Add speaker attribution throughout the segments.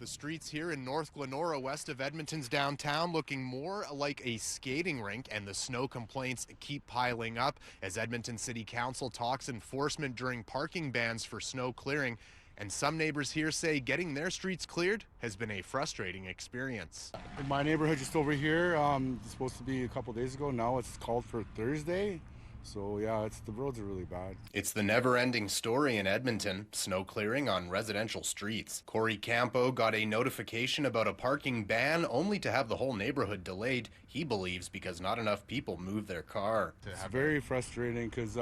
Speaker 1: The streets here in North Glenora, west of Edmonton's downtown, looking more like a skating rink, and the snow complaints keep piling up as Edmonton City Council talks enforcement during parking bans for snow clearing. And some neighbors here say getting their streets cleared has been a frustrating experience.
Speaker 2: In my neighborhood just over here, it's supposed to be a couple days ago. Now it's called for Thursday. So yeah, the roads are really bad.
Speaker 1: It's the never-ending story in Edmonton, snow clearing on residential streets. Corey Campo got a notification about a parking ban only to have the whole neighborhood delayed, he believes because not enough people move their car.
Speaker 2: It's very frustrating because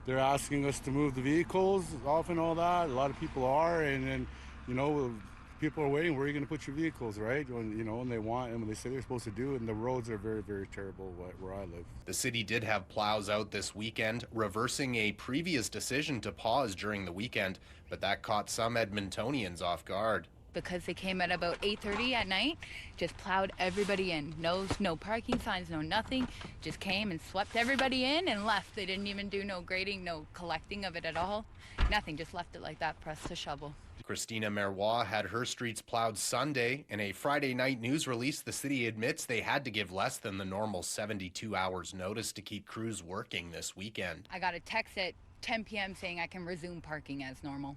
Speaker 2: they're asking us to move the vehicles off and all that. A lot of people are, and then, you know, people are waiting. Where are you going to put your vehicles, right? When, you know, and they want, and when they say they're supposed to do it, and the roads are very, very terrible where I live.
Speaker 1: The city did have plows out this weekend, reversing a previous decision to pause during the weekend, but that caught some Edmontonians off guard.
Speaker 3: Because they came at about 8:30 at night, just plowed everybody in. No parking signs, no nothing. Just came and swept everybody in and left. They didn't even do no grading, no collecting of it at all. Nothing, just left it like that, pressed to shovel.
Speaker 1: Christina Marois had her streets plowed Sunday. In a Friday night news release, the city admits they had to give less than the normal 72 hours notice to keep crews working this weekend.
Speaker 3: I got a text at 10 p.m. saying I can resume parking as normal.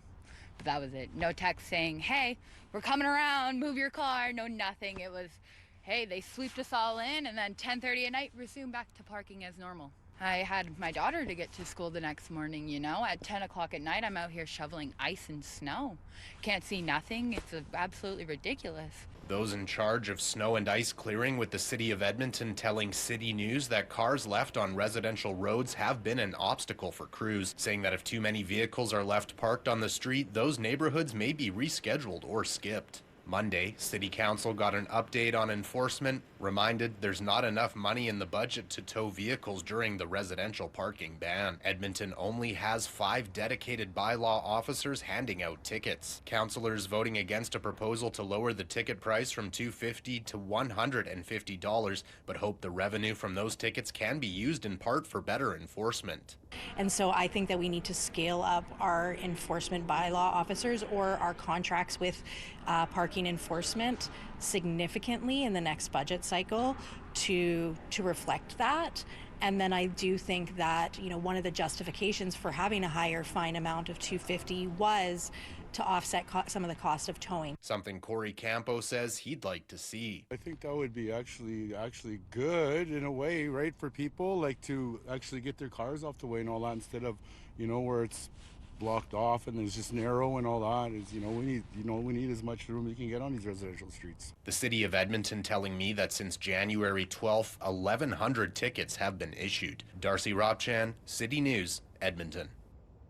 Speaker 3: But that was it. No text saying, hey, we're coming around, move your car. No, nothing. It was, hey, they sweeped us all in, and then 10:30 at night, resume back to parking as normal. I had my daughter to get to school the next morning, you know. At 10 o'clock at night, I'm out here shoveling ice and snow. Can't see nothing. It's absolutely ridiculous.
Speaker 1: Those in charge of snow and ice clearing with the city of Edmonton telling City News that cars left on residential roads have been an obstacle for crews, saying that if too many vehicles are left parked on the street, those neighborhoods may be rescheduled or skipped. Monday, City Council got an update on enforcement, reminded there's not enough money in the budget to tow vehicles during the residential parking ban. Edmonton only has 5 dedicated bylaw officers handing out tickets. Councillors voting against a proposal to lower the ticket price from $250 to $150, but hope the revenue from those tickets can be used in part for better enforcement.
Speaker 4: And so I think that we need to scale up our enforcement bylaw officers or our contracts with parking enforcement significantly in the next budget cycle to reflect that. And then I do think that, you know, one of the justifications for having a higher fine amount of $250 was to offset some of the cost of towing.
Speaker 1: Something Corey Campo says he'd like to see.
Speaker 2: I think that would be actually good in a way, right, for people, like to actually get their cars off the way and all that, instead of, you know, where it's blocked off and it's just narrow and all that. Is, you know, we need as much room we can get on these residential streets.
Speaker 1: The city of Edmonton telling me that since January 12th, 1,100 tickets have been issued. Darcy Ropchan, City News, Edmonton.